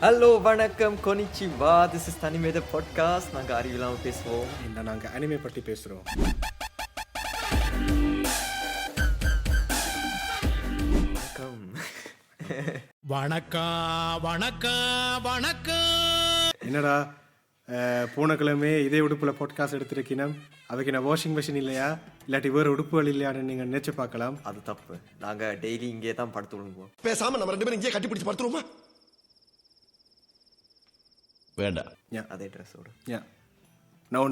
Hello வணக்கம் கொனிச்சிவா, this is தனிமேத podcast. நாங்கள் அறிவில்லாமல் பேசுவோம். இல்லை, நாங்கள் அனிமே பற்றி பேசுகிறோம். வணக்கம். வணக்கம் வணக்கம். என்னடா போன கிழமை இதே உடுப்பில் பாட்காஸ்ட் எடுத்துருக்கீங்கன்னா அதுக்கு நான் வாஷிங் மிஷின் இல்லையா இல்லாட்டி வேறு உடுப்புகள் இல்லையான்னு நீங்கள் நினச்சி பார்க்கலாம். அது தப்பு. நாங்கள் டெய்லி இங்கே தான் படுத்து விழுங்குவோம். பேசாமல் நம்ம 2 பேரும் இங்கே கட்டி பிடிச்சி படுத்துருவோமா? வேண்டாம். அதே ட்ரெஸ்ஸோடு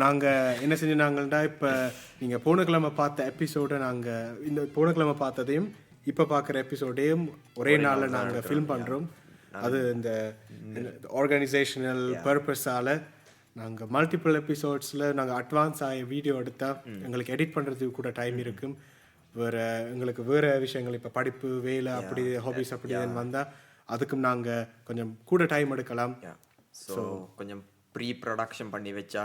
நாங்கள் என்ன செஞ்சாங்கள்டா, இப்போ நீங்கள் போன கிழமை பார்த்த எபிசோடை நாங்கள் இந்த போன கிழமை பார்த்ததையும் இப்போ பார்க்குற எபிசோடையும் ஒரே நாளில் நாங்கள் ஃபில்ம் பண்ணுறோம். அது இந்த ஆர்கனைசேஷனல் பர்பஸால் நாங்கள் மல்டிபிள் எபிசோட்ஸில் நாங்கள் அட்வான்ஸ் ஆகிய வீடியோ எடுத்தால் எங்களுக்கு எடிட் பண்ணுறதுக்கு கூட டைம் இருக்கும். எங்களுக்கு வேறு விஷயங்கள் இப்போ படிப்பு வேலை அப்படி ஹாபிஸ் அப்படி வந்தால் அதுக்கும் நாங்கள் கொஞ்சம் கூட டைம் எடுக்கலாம். ஸோ கொஞ்சம் ப்ரீ ப்ரொடக்ஷன் பண்ணி வச்சா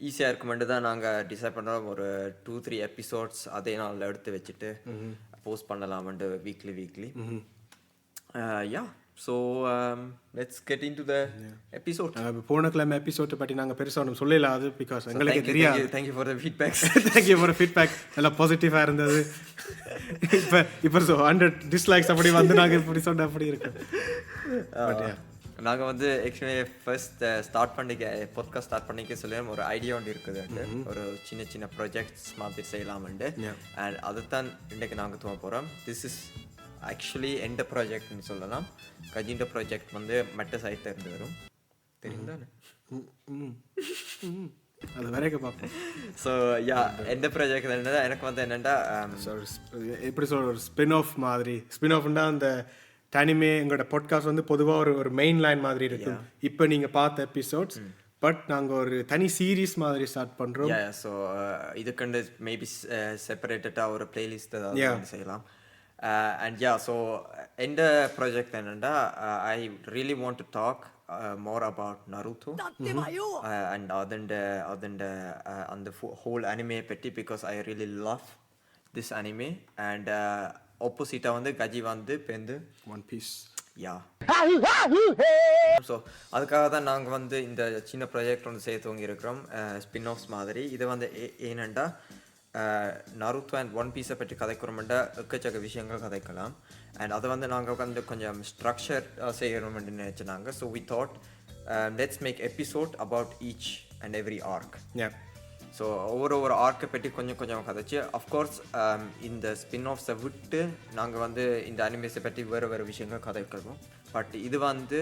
ஈஸியாக இருக்குமெண்டு தான் நாங்கள் டிசைட் பண்ணுறோம். ஒரு 2-3 எபிசோட்ஸ் அதே நாளில் எடுத்து வச்சுட்டு போஸ்ட் பண்ணலாம்ண்டு weekly. Yeah, so let's get into the episode. போன கிழமை எபிசோட்டை பற்றி நாங்கள் பெருசாக ஒன்றும் சொல்லலாது, பிகாஸ் எங்களுக்கு தெரியாது. Thank you for the feedbacks. Thank you for feedback. நல்லா பாசிட்டிவாக இருந்தது. இப்போ 100 டிஸ்லைக்ஸ் அப்படி வந்து நாங்கள் இப்படி சொன்ன அப்படி இருக்கு. நாங்கள் வந்து ஆக்சுவலி ஃபர்ஸ்ட் பாட்காஸ்ட் ஸ்டார்ட் பண்ணிக்க சொல்லி ஒரு ஐடியா ஒன்று இருக்குது. ஒரு சின்ன ப்ராஜெக்ட்ஸ் மாதிரி செய்யலாம்ண்டு. அண்ட் அதுதான் இன்றைக்கு நாங்கள் தூங்க போகிறோம். திஸ் இஸ் ஆக்சுவலி எந்த ப்ராஜெக்ட்னு சொல்லலாம். கஜிண்ட ப்ராஜெக்ட் வந்து மெட்ட சைட்டில் இருந்து வரும், தெரியும் தானே? அது வரைக்கும் பார்ப்போம். ஸோ யா, எந்த ப்ராஜெக்ட் என்னன்னா எனக்கு வந்து என்னென்னா எப்படி சொல்ற ஒரு ஸ்பின் ஆஃப் மாதிரி. ஸ்பின் ஆஃப்னா அந்த தனிமே எங்களோட பாட்காஸ்ட் வந்து பொதுவாக ஒரு மெயின் லைன் மாதிரி இருக்கும். இப்போ நீங்கள் பார்த்த எபிசோட்ஸ், பட் நாங்கள் ஒரு தனி சீரீஸ் மாதிரி ஸ்டார்ட் பண்ணுறோம். ஸோ இதுக்குண்டு மேபி செப்பரேட்டடாக ஒரு பிளேலிஸ்ட் ஏதாவது செய்யலாம். அண்ட் யா, ஸோ எந்த ப்ராஜெக்ட் என்னென்னா I really want to talk more about Naruto and அந்த whole anime பற்றி, because I really love this anime. and opposite வந்து கஜி வந்து பேருந்து ஒன் பீஸ். யா, ஸோ அதுக்காக தான் நாங்கள் வந்து இந்த சின்ன ப்ராஜெக்ட் ஒன்று செய்ய துவங்கி இருக்கிறோம், ஸ்பின் ஆஃப்ஸ் மாதிரி. இது வந்து ஏனெண்டா நருட்டோ அண்ட் ஒன் பீஸை பற்றி கதைக்கிறோம்னா எக்கச்சக்க விஷயங்கள் கதைக்கலாம். அண்ட் அதை வந்து நாங்கள் வந்து கொஞ்சம் ஸ்ட்ரக்சர் செய்யணும்னு நினச்சினாங்க. So we thought let's make episode about each and every arc. So ஒவ்வொரு ஆர்க்கை பற்றி கொஞ்சம் கதைச்சு, அஃப்கோர்ஸ் இந்த ஸ்பின் ஆஃப்ஸை விட்டு நாங்கள் வந்து இந்த அனிமேஸை பற்றி வேறு விஷயங்கள் கதைக்கிறோம். பட் இது வந்து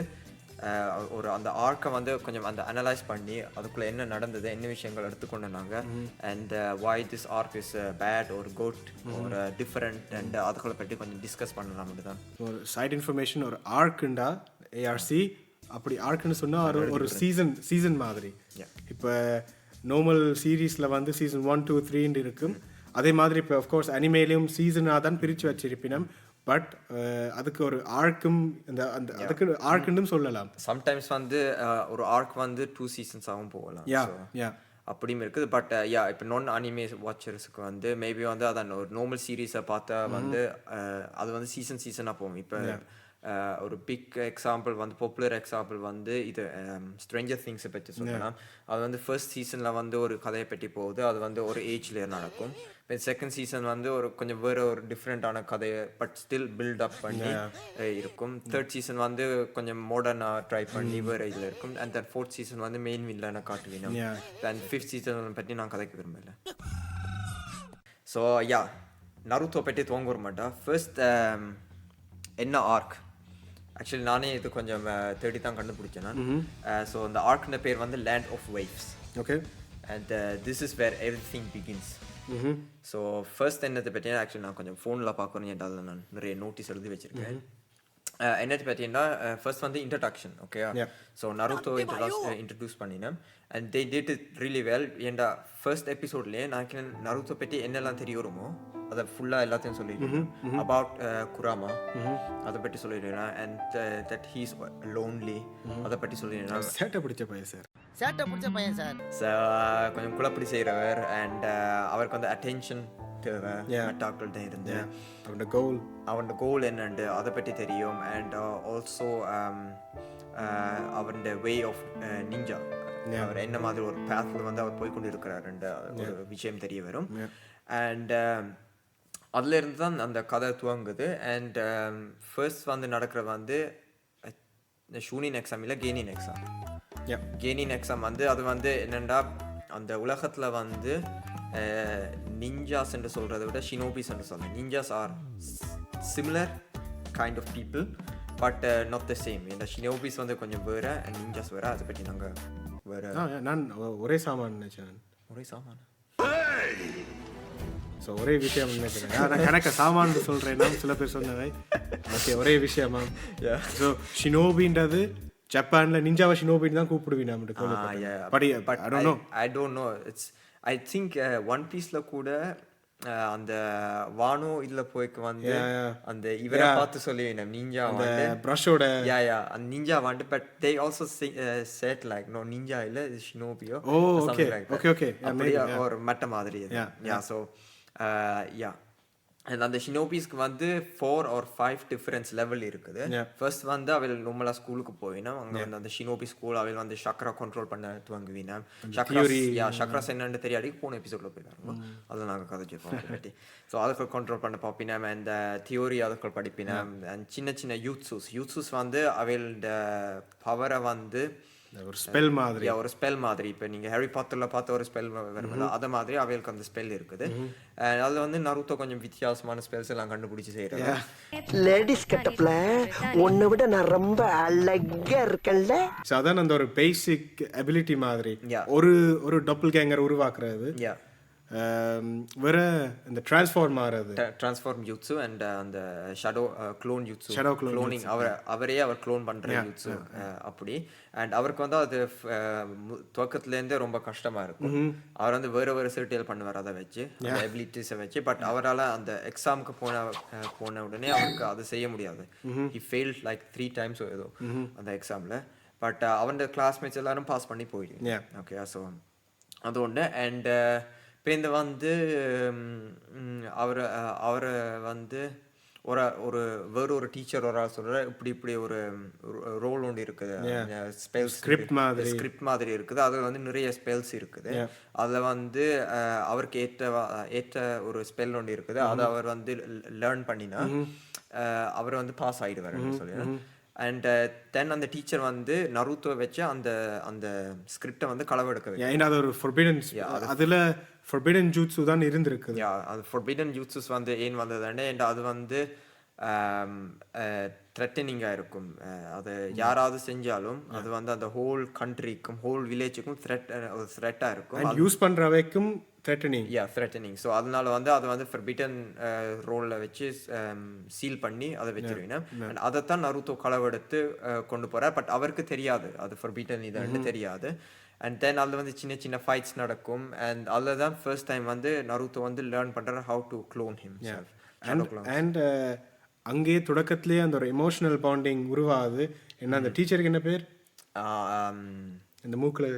ஒரு அந்த ஆர்க்கை வந்து கொஞ்சம் அந்த அனலைஸ் பண்ணி அதுக்குள்ளே என்ன நடந்தது, என்ன விஷயங்கள் எடுத்துக்கொண்டு நாங்கள் and why this arc is bad ஒரு குட் ஒரு டிஃப்ரெண்ட் அண்ட் அதுக்குள்ளே பற்றி கொஞ்சம் டிஸ்கஸ் பண்ணலாம். தான் ஒரு சைட் இன்ஃபர்மேஷன். ஒரு ஆர்க்குண்டா ஏஆர்சி அப்படி ஆர்க்குன்னு சொன்னால் ஒரு சீசன் மாதிரி. இப்போ நார்மல் சீரீஸில் வந்து சீசன் 1, 2, 3 இருக்கும். அதே மாதிரி இப்போ அஃப்கோர்ஸ் அனிமேலையும் சீசனாக தான் பிரித்து வச்சிருப்பினோம். பட் அதுக்கு ஒரு ஆர்க்கும் அந்த அதுக்கு ஆர்க்குன்னு சொல்லலாம். சம்டைம்ஸ் வந்து ஒரு ஆர்க் வந்து 2 சீசன்ஸாகவும் போகலாம். அப்படியும் இருக்குது. பட் யா, இப்போ நான் அனிமே வாட்சர்ஸுக்கு வந்து மேபி வந்து அதான் ஒரு நார்மல் சீரீஸை பார்த்தா வந்து அது வந்து சீசனாக போகும். இப்போ ஒரு பிக் எக்ஸாம்பிள் வந்து பாப்புலர் எக்ஸாம்பிள் வந்து இது ஸ்ட்ரேஞ்சர் திங்ஸை பற்றி சொல்லலாம். அது வந்து ஃபர்ஸ்ட் சீசனில் வந்து ஒரு கதையை பற்றி போகுது, அது வந்து ஒரு ஏஜ்ல நடக்கும். இப்போ செகண்ட் சீசன் வந்து ஒரு கொஞ்சம் வேறு ஒரு டிஃப்ரெண்ட்டான கதையை பட் ஸ்டில் பில்ட் அப் பண்ணி இருக்கும். தேர்ட் சீசன் வந்து கொஞ்சம் மாடர்னாக ட்ரை பண்ணி வேறு இதில் இருக்கும். அண்ட் தென் ஃபோர்த் சீசன் வந்து மெயின் வில்லனை காட்டுவீங்க. அண்ட் ஃபிஃப்த் சீசன் பற்றி நான் கதைக்க விரும்பல. ஸோ யா, நருட்டோ பற்றி துவங்க வர மாட்டா. ஃபர்ஸ்ட் என்ன ஆர்க், ஆக்சுவலி நானே இது கொஞ்சம் தேடி தான் கண்டுபிடிச்சேன் நான். ஸோ இந்த ஆர்க்ன பேர் வந்து Land of Waves. Okay. And this is where everything begins. So first என்னத்தை பற்றினா ஆக்சுவலி நான் கொஞ்சம் ஃபோனில் பார்க்கணும், ஏன்டா அதில் நான் நிறைய நோட்டீஸ் எழுதி வச்சுருக்கேன். என்னத்தை பற்றினா ஃபர்ஸ்ட் வந்து introduction. Okay. So Naruto introduce பண்ணினேன் and they did it really well. ஏன்டா ஃபர்ஸ்ட் எபிசோட்லேயே நான் நருட்டோ பற்றி என்னெல்லாம் தெரிய வருமோ அதை ஃபுல்லாக எல்லாத்தையும் சொல்லிடுறேன். அபவுட் குராமா அதை பற்றி சொல்லிடுறேன். அண்ட் தட் ஹீஸ் லோன்லி அதை பற்றி சொல்லிடுறேன். சேட்டை பிடிச்ச பையன் சார். கொஞ்சம் குழப்படி செய்கிறவர். அண்ட் அவருக்கு வந்து அட்டென்ஷன் தேவை மெட்டாக்கள்கிட்ட இருந்து. அவனோட கோல் என்னண்டு அதை பற்றி தெரியும். அண்ட் ஆல்சோ அவருடைய வே ஆஃப் நிஞ்சா, அவர் என்ன மாதிரி ஒரு பேத்தில் வந்து அவர் போய் கொண்டு இருக்கிறாருன்ற ஒரு விஷயம் தெரிய வரும். அண்ட் அதுல இருந்து தான் அந்த கதை துவங்குது. அண்ட் ஃபர்ஸ்ட் வந்து நடக்கிற வந்து ஷூனின் எக்ஸாம் இல்லை கெய்னின் எக்ஸாம். கெய்னின் எக்ஸாம் வந்து அது வந்து என்னென்னா அந்த உலகத்தில் வந்து நிஞ்சாஸ் என்று சொல்கிறத விட ஷினோபிஸ் என்று சொல்கிறேன். Ninjas are similar kind of people but not the same. இந்த ஷினோபிஸ் வந்து கொஞ்சம் வேறு அண்ட் நிஞ்சாஸ் வேறு. அதை பற்றி நாங்கள் வேறு நான் ஒரே சாமான் நினைச்சேன். ஒரே சாமான ஸோ ஒரே விஷயம் நினைக்கிறேன். நான் கணக்க சாமான்னு சொல்கிறேன்னா சில பேர் சொன்னவை ஓகே ஒரே விஷயமா. ஸோ ஷினோபின்றது ஜப்பானில் நிஞ்சாவை ஷினோபின்னு தான் கூப்பிடுவீங்க. I don't know. It's I think one பீஸ்ல கூட அந்த வானோ இதுல போய்க்கு வந்து அந்த இவரை பார்த்து சொல்லி நிஞ்சா வந்து பிரஷோட அந்த நிஞ்சா வந்து but they also said like no ninja இல்ல ஷினோபியோ அப்படியே ஒரு மட்ட மாதிரி. ஸோ அந்த ஷினோபிஸ்க்கு வந்து 4 or 5 டிஃபரன்ஸ் லெவல் இருக்குது. ஃபர்ஸ்ட் வந்து அவள் நம்மளா ஸ்கூலுக்கு போயினா அங்கே வந்து அந்த ஷினோபி ஸ்கூல் அவள் வந்து சக்ரா கண்ட்ரோல் பண்ண துவங்குவீனா. சக்ராஸ் என்னன்னு தெரியாடி போன எபிசோட்ல போயிருக்காங்க. அதில் நாங்கள் கதைச்சிருக்கோம் பற்றி. ஸோ அதுக்கு கண்ட்ரோல் பண்ண பார்ப்பினா அந்த தியோரி அதுக்கு படிப்பினா. அண்ட் சின்ன சின்ன யூத்ஸூஸ் வந்து அவளோட பவரை வந்து ஒரு ஸ்பெல் மாதிரி ஒரு ஸ்பெல் மாதிரி. இப்போ நீங்கள் ஹாரி பாட்டர்ல பார்த்த ஒரு ஸ்பெல் வரும்ல அது மாதிரி அவைகளுக்கு அந்த ஸ்பெல் இருக்குது. அதில் வந்து நருட்டோ கொஞ்சம் வித்தியாசமான ஸ்பெல்ஸ் எல்லாம் கண்டுபிடிச்சி செய்யறாங்க. லேடிஸ் கட்டப்ல ஒன்னை விட நான் ரொம்ப அழகா இருக்கேன்ல. அதான் அந்த ஒரு பேசிக் எபிலிட்டி மாதிரி ஒரு டபுள் கேங்கர் உருவாக்குறது. வேற இந்த டிரான்ஸ்ஃபார்ம் ஆகிறது டிரான்ஸ்ஃபார்ம் யூட்ஸு அண்ட் அந்த ஷடோ க்ளோன் யூட்ஸு க்ளோனிங் அவரே அவர் க்ளோன் பண்ணுற யூட்ஸு அப்படி. அண்ட் அவருக்கு வந்து அது துவக்கத்துலேருந்தே ரொம்ப கஷ்டமாக இருக்கும். அவர் வந்து வேறு சிறுட்டியல் பண்ணுவார் அதை வச்சு அந்த எபிலிட்டிஸை வச்சு. பட் அவரால் அந்த எக்ஸாமுக்கு போன உடனே அவருக்கு அதை செய்ய முடியாது. ஹி ஃபெயில்ட் லைக் 3 times ஏதோ அந்த எக்ஸாமில். பட் அவனோட கிளாஸ்மேட்ஸ் எல்லாரும் பாஸ் பண்ணி போயிடுங்க. ஓகே ஸோ அது ஒன்று. அண்ட் இப்போ வந்து அவரை வந்து ஒரு வேறு ஒரு டீச்சர் ஒரு ஆள் சொல்கிற இப்படி ஒரு ரோல் ஒன்று இருக்குது. ஸ்கிரிப்ட் மாதிரி இருக்குது. அதில் வந்து நிறைய ஸ்பெல்ஸ் இருக்குது. அதில் வந்து அவருக்கு ஏற்ற ஒரு ஸ்பெல் ஒன்று இருக்குது. அதை அவர் வந்து லேர்ன் பண்ணினா அவர் வந்து பாஸ் ஆகிடுவார் சொல்லி. அண்ட் தென் அந்த டீச்சர் வந்து நருட்டோ வச்சு அந்த ஸ்கிரிப்டை வந்து களவெடுக்க வைக்கும். அது ஒரு ஃபோர்பிடன் அதில் ஃபோர்பிடன் ஜூட்ஸு தான் இருந்திருக்குது. அது ஃபோர்பிடன் ஜூட்ஸஸ் வந்து ஏன் வந்ததுன்னு அண்ட் அது வந்து த்ரெட்டனிங்காக இருக்கும். அது யாராவது செஞ்சாலும் அது வந்து அந்த ஹோல் கண்ட்ரிக்கும் ஹோல் வில்லேஜுக்கும் த்ரெட்டாக இருக்கும். Use பண்ணுறவைக்கும் threatening. ஸோ அதனால வந்து அதை வந்து ஃபர்பிடன் ரோலில் வச்சு சீல் பண்ணி அதை வச்சிருவீங்க. அண்ட் அதைத்தான் நருட்டோ களவெடுத்து கொண்டு போகிறார். பட் அவருக்கு தெரியாது அது ஃபர்பிடன் இதுன்னு தெரியாது. அண்ட் தென் அதில் வந்து சின்ன சின்ன ஃபைட்ஸ் நடக்கும். அண்ட் அதில் தான் ஃபர்ஸ்ட் டைம் வந்து நருட்டோ வந்து லேர்ன் பண்ணுறாரு how to clone himself. And அங்கேயே தொடக்கத்திலேயே அந்த ஒரு எமோஷனல் பாண்டிங் உருவாகுது. என்ன அந்த டீச்சருக்கு என்ன பேர்? இந்த மூக்கில்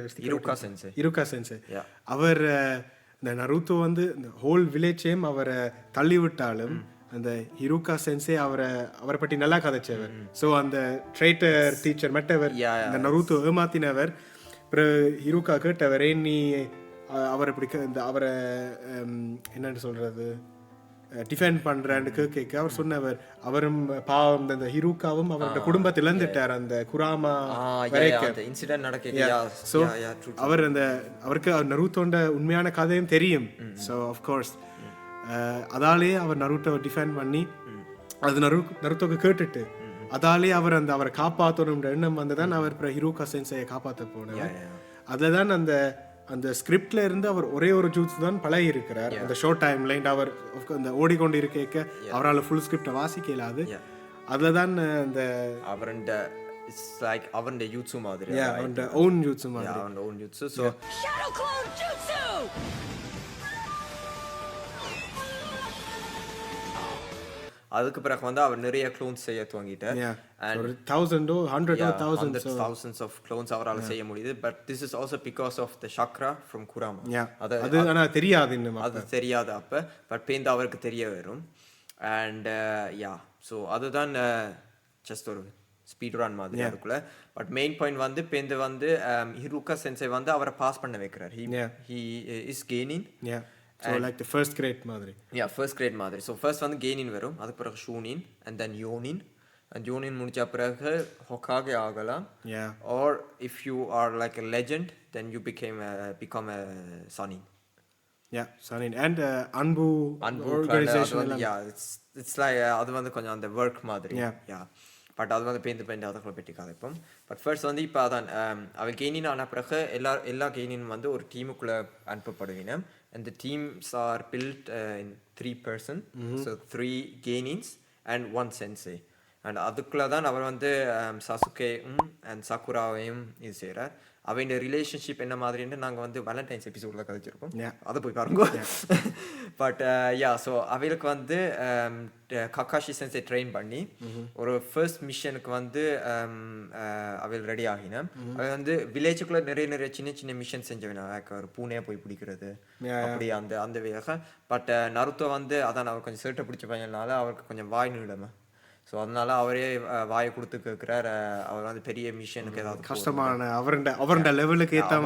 இருக்கா சென்சே. அவர் இந்த நருட்டோ வந்து இந்த ஹோல் வில்லேஜையும் அவரை தள்ளி விட்டாலும் அந்த ஹிருக்கா சென்சே அவரை பற்றி நல்லா கதைச்சவர். ஸோ அந்த ட்ரைட்டர் டீச்சர் மற்றவர் இந்த நருட்டோ ஏமாத்தினவர். அப்புறம் ஹிருக்கா கேட்டவர் நீ அவரை இப்படி இந்த அவரை என்னன்னு சொல்றது டிஃபெண்ட் பண்றேன்னு கேட்க அவர் சொன்னவர் அவரும் பாவம் இந்த ஹிருக்காவும் அவரோட குடும்பத்தை இழந்துட்டார் அந்த குராமா இன்சிடென்ட் நடக்க. ஸோ அவர் அவருக்கு நருட்டோட உண்மையான கதையும் தெரியும். ஸோ ஆஃப்கோர்ஸ் அதாலேயே அவர் நருட்டோவை டிஃபெண்ட் பண்ணி அது நருட்டோக்கு கேட்டுட்டு அதாலேயே அவர் அவரை காப்பாற்றணுன்ற எண்ணம் வந்ததான் அவர் ஹிருக்கா சென்சையை காப்பாற்ற போனார். அதில் தான் அந்த ஸ்கிரிப்ட்ல இருந்து அவர் ஒரே ஒரு ஜூட்ஸ் தான் பழகி இருக்கிறார் அந்த ஷார்ட் டைம்ல. அவர் அந்த ஓடிக்கொண்டு இருக்க அவரால் ஃபுல் ஸ்கிரிப்டை வாசிக்க இல்லாது. அதில் தான் அந்த அவருடைய யூட்ஸு மாதிரி அவருடைய ஓன் ஜூட்ஸு மாதிரி அவருடைய ஓன் ஜூட்ஸு. ஸோ அதுக்கு பிறகு வந்து அவர் நிறைய க்ளோன்ஸ் செய்ய துவங்கிட்டார். thousands of clones அவரால் செய்ய முடியுது. But this is also because of the chakra from Kurama. அது தெரியாது இன்னும் அது தெரியாது அப்போ. பட் பேருந்து அவருக்கு தெரிய வரும். அண்ட் ஸோ அதுதான் ஜஸ்ட் ஒரு ஸ்பீட் ரன் மாதிரி அதுக்குள்ள. பட் மெயின் பாயிண்ட் வந்து இப்போ வந்து ஹிருகா சென்சை வந்து அவரை பாஸ் பண்ண வைக்கிறார். he is gaining. So like the first grade மாதிரி. first grade மாதிரி. So first வந்து கெய்னின் வரும், அதுக்கு பிறகு ஷூனின் and then யோனின். and யோனின் முடிச்ச பிறகு ஹொகாகே ஆகலாம். or if you are like a legend then you become a sanin. sanin and அன்பு organization. it's like அது வந்து கொஞ்சம் அந்த work மாதிரி. பட் அது வந்து பேந்து அதுக்குள்ள பெட்டி கதைப்போம். பட் ஃபர்ஸ்ட் வந்து இப்போ அதான் அவள் கெய்னின் ஆன பிறகு எல்லா கெய்னின் வந்து ஒரு டீமுக்குள்ளே அனுப்பப்படுவின. and the teams are built in 3 person. so 3 gainins and 1 sensei. and அதுக்குள்ள தான் அவர் வந்து சாசுகேயும் அண்ட் சகுராவையும் இது செய்கிறார். அவன் ரிலேஷன்ஷிப் என்ன மாதிரின்னு நாங்கள் வந்து வேலண்டைன்ஸ் எபிசோடில் கதைச்சிருக்கோம், அதை போய் பாருங்க. பட் ஸோ அவைகளுக்கு வந்து கக்காஷி சென்சை ட்ரெயின் பண்ணி ஒரு ஃபர்ஸ்ட் மிஷனுக்கு வந்து அவைகள் ரெடி ஆகினேன். அவன் வந்து வில்லேஜுக்குள்ளே நிறைய சின்ன சின்ன மிஷன் செஞ்சவனா, ஒரு பூனையை போய் பிடிக்கிறது அப்படி அந்த வேக. பட் நருத்தோ வந்து அதான் அவர் கொஞ்சம் சேட்டை பிடிச்ச பையனால அவருக்கு கொஞ்சம் வாய் நீளமை. ஸோ அதனால அவரே வாயை கொடுத்து கேட்குறார். அவர் வந்து பெரிய மிஷனுக்கு ஏதாவது கஷ்டமான அவருடைய லெவலுக்கு ஏற்ற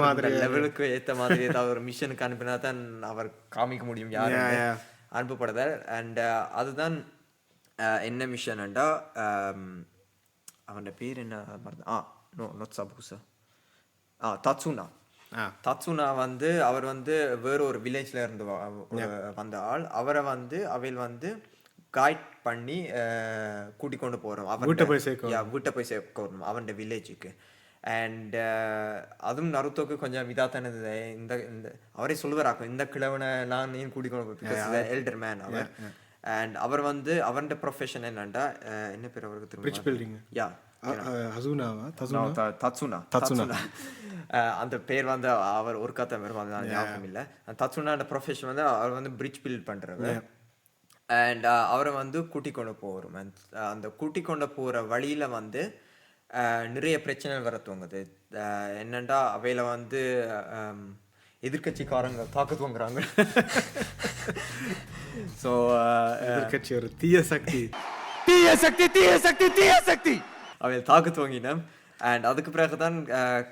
மாதிரி ஏதாவது ஒரு மிஷனுக்கு அனுப்பினா தான் அவர் காமிக்க முடியும் யார் அனுப்பப்படுதார். அண்ட் அதுதான் என்ன மிஷன்டா, அவன் பேர் என்ன நாட் சபூசா, தட்சுனா வந்து அவர் வந்து வேற ஒரு வில்லேஜ்ல இருந்து வந்த ஆள். அவரை வந்து அவையில் வந்து கைட் பண்ணி கூட்டி கொண்டு போகிறோம், வீட்டை போய் சேர்க்கணும் அவன் வில்லேஜுக்கு. அண்ட் அதுவும் நருத்தோக்கு கொஞ்சம் இதாத்தான இந்த அவரே சொல்லுவாராக்கும், இந்த கிழவனை நான் ஏன் கூட்டி கொண்டு போய் எல்டர் மேன் அவர். அண்ட் அவர் வந்து அவருடைய ப்ரொஃபஷன் என்னண்டா, என்ன பேர் அவருக்கு அந்த பேர் வந்து அவர் ஒரு கதை வரும், ஞாபகம் இல்லை. தட்சுனான ப்ரொஃபஷன் வந்து அவர் வந்து பிரிட்ஜ் பில்ட் பண்ணுறவர். அண்ட் அவரை வந்து கூட்டி கொண்டு போகிறோம். அந்த கூட்டி கொண்டு போகிற வழியில் வந்து நிறைய பிரச்சனைகள் வர துவங்குது. என்னண்டா அவையில் வந்து எதிர்கட்சிக்காரங்க தாக்க துவங்குறாங்க. ஸோ எதிர்கட்சி ஒரு தீய சக்தி அவையில் தாக்க துவங்கினேன். அண்ட் அதுக்கு பிறகு தான்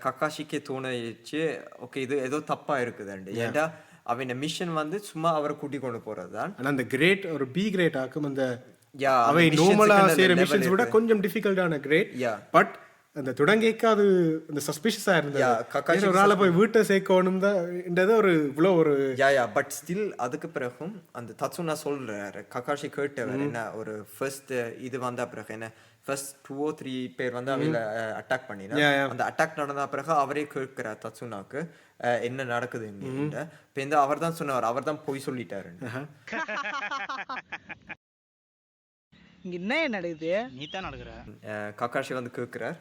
கக்காஷிக்கே தோணிச்சு, ஓகே இது ஏதோ தப்பாக இருக்குதுண்டு. ஏன்டா அவன் மிஷன் வந்து சும்மா அவரை கூட்டி கொண்டு போறது தான். ஆனால் அந்த கிரேட் ஒரு பி கிரேட் ஆக்கும். அந்த அவை நார்மலா செய்யற மிஷன்ஸ் விட கொஞ்சம் டிஃபிகல்ட்டான கிரேட். பட் அந்த தொடங்கிக்க அது அந்த சஸ்பிஷியஸா இருந்தது, ஒரு ஆளை போய் வீட்டை சேர்க்கணும் தான் ஒரு இவ்வளோ ஒரு பட் ஸ்டில் அதுக்கு பிறகும் அந்த தட்சுனா சொல்றாரு, கக்காஷி கேட்டவர் என்ன ஒரு ஃபர்ஸ்ட் இது வந்த பிறகு என்ன ஃபர்ஸ்ட் 2 or 3 பேர் வந்து அவையில அட்டாக் பண்ணினா, அந்த அட்டாக் நடந்த பிறகு அவரே கேட்கிறார் தட்சுனாக்கு என்ன நடக்குது. இப்போ அவர் தான் சொன்னவர், அவர் தான் போய் சொல்லிட்டாரு. என்ன நடக்குது, நீ தான் நடக்குற கக்காஷி வந்து கேட்கிறார்.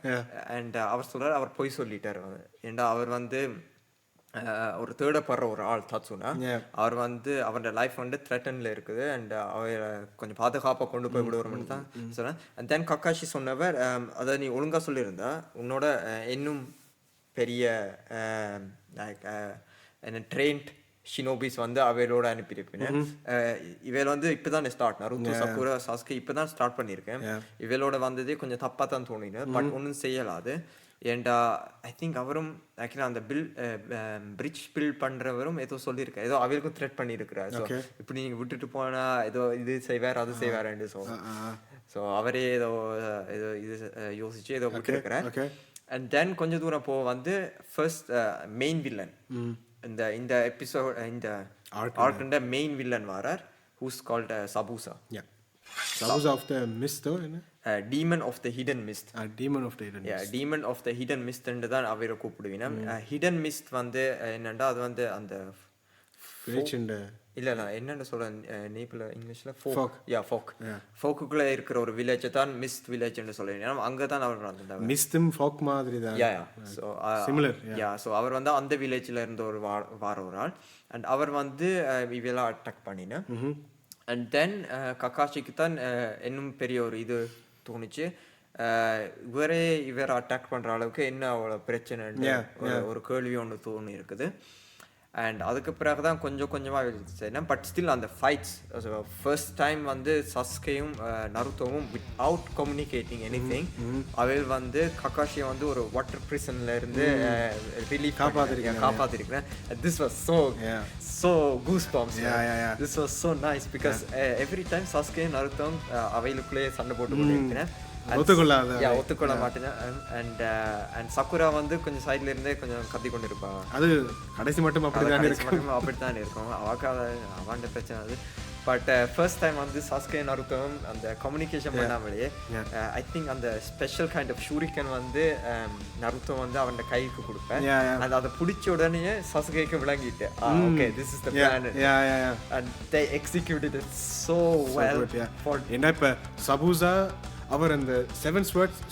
அண்ட் அவர் சொல்றாரு அவர் போய் சொல்லிட்டாரு. ஏண்டா அவர் வந்து ஒரு தேடப்படுற ஒரு ஆள் தட்சுனா. அவர் வந்து அவரோட லைஃப் வந்து த்ரெட்டன்ல இருக்குது. அண்ட் அவரை கொஞ்சம் பாதுகாப்பாக கொண்டு போய் விடுவோம்னு தான் சொன்னேன். அண்ட் தென் கக்காஷி சொன்னவர், அதை நீ ஒழுங்காக சொல்லியிருந்தா உன்னோட இன்னும் பெரிய என்ன ட்ரெயின்ட் ஷினோபிஸ் வந்து அவையோட அனுப்பியிருப்பேன். இவையில் வந்து இப்போதான் ஸ்டார்ட், நருட்டோ சகுரா சாஸ்கே இப்போதான் ஸ்டார்ட் பண்ணியிருக்கேன். இவையோட வந்ததே கொஞ்சம் தப்பாக தான் தோணினேன். பட் ஒன்றும் செய்யலாது. ஏண்டா ஐ திங்க் அவரும் ஆக்சுவலாக அந்த பிரிட்ஜ் பில்ட் பண்ணுறவரும் ஏதோ சொல்லியிருக்காரு, ஏதோ அவருக்கும் த்ரெட் பண்ணியிருக்கிறார். ஸோ இப்படி நீங்கள் விட்டுட்டு போனால் ஏதோ இது செய்வார் அது செய்வாருன்னு ஸோ அவரே ஏதோ இது யோசிச்சு ஏதோ விட்டுருக்கிறார். அண்ட் தென் கொஞ்சம் தூரம் போக வந்து ஃபர்ஸ்ட் மெயின் வில்லன் இந்த எபிசோட் இந்த ஆர்க்குண்ட மெயின் வில்லன் வரார், who's called Zabuza. Saboosa of the mist though, demon of the hidden mist. Demon of the hidden mist. demon of the hidden mist ன்னு தான் அவரை கூப்பிடுவீங்க. hidden mist வந்து என்னண்டா அது வந்து அந்த இல்ல என்னன்னு சொல்ற நேபிள் இங்கிலீஷ்ல ஃபோக்குக்குள்ள இருக்கிற ஒரு வில்லேஜ் தான் மிஸ்ட் வில்லேஜ்னு சொல்லுவீங்க. அங்க தான் அவர் வந்தார். மிஸ்டும் ஃபோக் மாதிரி தான். So similar. ஸோ அவர் வந்து அந்த வில்லேஜ்ல இருந்த ஒரு வார ஒரு ஆள். அண்ட் அவர் வந்து இவெல்லாம் அட்டாக் பண்ணினேன். அண்ட் தென் கக்காஷிக்கு தான் இன்னும் பெரிய ஒரு இது தோணுச்சு, இவரை அட்டாக் பண்ற அளவுக்கு என்ன அவ்வளோ பிரச்சனை ஒரு கேள்வி ஒன்று தோணி இருக்குது. அண்ட் அதுக்கு பிறகு தான் கொஞ்சம் கொஞ்சமாக செய்யணும். பட் ஸ்டில் அந்த ஃபைட்ஸ் ஃபர்ஸ்ட் டைம் வந்து சஸ்கேயும் நருத்தோவும் வித்அவுட் கம்யூனிகேட்டிங் எனிதிங் அவள் வந்து ககாஷியை வந்து ஒரு வாட்டர் பிரிசன்ல இருந்து ரிலீஃப் காப்பாத்திருக்கிறேன். This was so goosebumps. This was so nice because every time Sasuke Naruto அவைகளுக்குள்ளே சண்டை போட்டு கொண்டிருக்கிறேன். ஒத்துக்கொள்ள மாட்டேன். அண்ட் சக்குரா வந்து கொஞ்சம் சைட்ல இருந்தே கொஞ்சம் கத்தி கொண்டு இருப்பாங்க. அது கடைசி மட்டும் அப்படித்தான் இருக்கும். அவன் பிரச்சனை அது. பட் ஃபர்ஸ்ட் டைம் வந்து சாஸ்கே நருத்தோவும் அந்த கம்யூனிகேஷன் பண்ணாமலேயே ஐ திங்க் அந்த ஸ்பெஷல் கைண்ட் ஆஃப் ஷூரிக்கன் வந்து நருத்தோ வந்து அவன் கைக்கு கொடுப்பேன். அது அதை பிடிச்ச உடனே சாஸ்கேக்கு விளங்கிட்டு okay this is the plan and they executed it so well. என்ன இப்ப சபூசா அவர் அந்த 7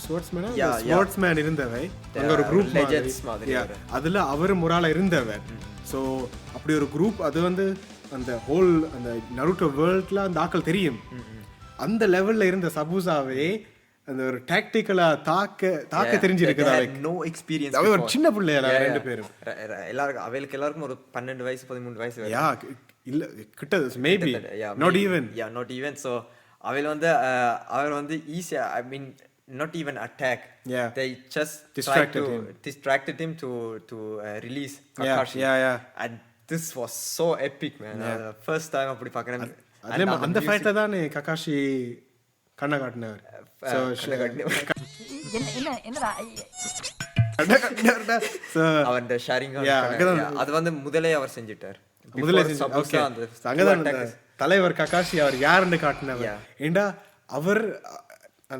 ஸ்வொர்ட்ஸ்மேன் இருந்தவை அங்க ஒரு குரூப் மாதிரி அதுல அவர் முறால இருந்தவர். ஸோ அப்படி ஒரு குரூப் அது வந்து அந்த ஹோல் அந்த நருட்டோ வேர்ல்ட்ல அந்த ஆக்கள் தெரியும். அந்த லெவல்ல இருந்த சபூசாவே அந்த ஒரு டாக்டிக்கலா தாக்க தெரிஞ்சிருக்கு. No experience. அவ ஒரு சின்ன பிள்ளையா ரெண்டு பேரும் எல்லாருக்கும் அவங்களுக்கு எல்லாருக்கும் ஒரு 12 வயசு 13 வயசு இல்ல கிட்ட மேபி நாட் ஈவன். ஸோ அவள் வந்து அவர் வந்து ஈஸியா ஐ மீன் not even attack. They just distracted him to release Kakashi. And this was so epic, man. First time அப்படி பார்க்கறேன். அந்த ஃபைட்ல தான் ககாஷி கண்ண காட்டினார். அவன் ஷேரிங் அது வந்து முதலே அவர் செஞ்சிட்டார். தலைவர் ககாஷி அவர் யாருன்னு காட்டினவர். ஏண்டா அவர்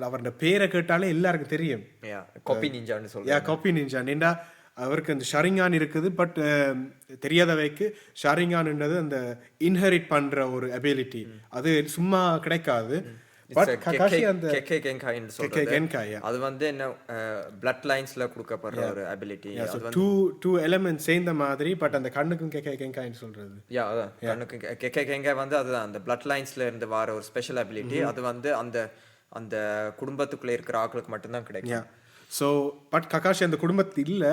அவரோட பேரை கேட்டாலே எல்லாருக்கும் தெரியும். காப்பி நிஞ்சான்னு சொல்லுவாங்க. காப்பி நிஞ்சான். ஏண்டா அவருக்கு அந்த ஷரிங்கான் இருக்குது. பட் தெரியாதவைக்கு ஷரிங்கான்ன்றது அந்த இன்ஹெரிட் பண்ற ஒரு அபிலிட்டி. அது சும்மா கிடைக்காது. பட் ககாஷி அந்த அது வந்து என்ன பிளட் லைன்ஸ்ல கொடுக்கப்படுற ஒரு அபிலிட்டி. டூ எலிமெண்ட்ஸ் சேர்ந்த மாதிரி. பட் அந்த கண்ணுக்கும் கெங்காய்னு சொல்றது. அதான் கண்ணுக்கு கெங்காய் வந்து அதுதான் அந்த பிளட் லைன்ஸ்ல இருந்து வர ஒரு ஸ்பெஷல் அபிலிட்டி. அது வந்து அந்த குடும்பத்துக்குள்ள இருக்கிற ஆட்களுக்கு மட்டும்தான் கிடைக்கும். ஸோ பட் ககாஷி அந்த குடும்பத்து இல்லை.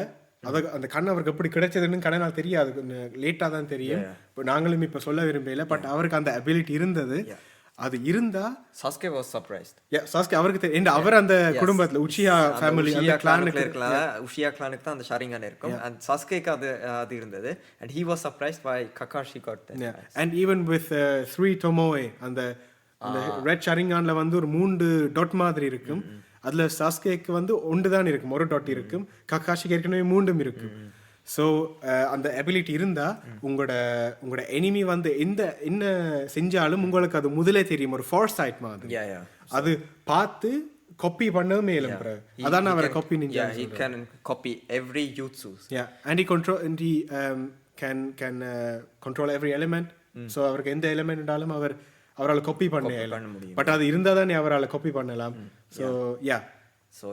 அந்த கண் அவருக்கு எப்படி கிடைச்சதுன்னு கடனால் தெரியாது. லேட்டாக தான் தெரியும். இப்போ நாங்களும் இப்போ சொல்ல விரும்பல. பட் அவருக்கு அந்த அபிலிட்டி இருந்தது. அது இருந்தா சாஸ்கே வாஸ் சர்ப்ரைஸ்ட். சாஸ்கே அவருக்கு அவர் அந்த குடும்பத்துல உச்சியா ஃபேமிலி அந்த கிளானுக்கு இருக்கலாம். உச்சியா கிளானுக்கு தான் அந்த ஷாரிங்கான் இருக்கும். and சாஸ்கேக்கு அது இருந்தது. and he was surprised by Kakashi got that. and even with 3 tomoe அந்த ரெட் ஷாரிங்கான்ல வந்து ஒரு 3 டாட் மாதிரி இருக்கும். அதுல சாஸ்கேக்கு வந்து ஒன்று தான் இருக்கும், ஒரு டாட் இருக்கும். ககாஷிக்கு ஏற்கனவே 3 இருக்கும். ஸோ அந்த அபிலிட்டி இருந்தா உங்களோட எனிமி வந்து என்ன செஞ்சாலும் உங்களுக்கு அது முதலே தெரியும். ஒரு ஃபோர்சைட் மாதிரி. அது பார்த்து காப்பி பண்ண மேலும். அதான் அவரை copy ninja. he can copy every jutsu. and he can control every element. So அவருக்கு எந்த எலிமெண்ட் இருந்தாலும் அவரால் காப்பி பண்ண முடியும். பட் அது இருந்தா தானே அவரால் காப்பி பண்ணலாம். ஸோ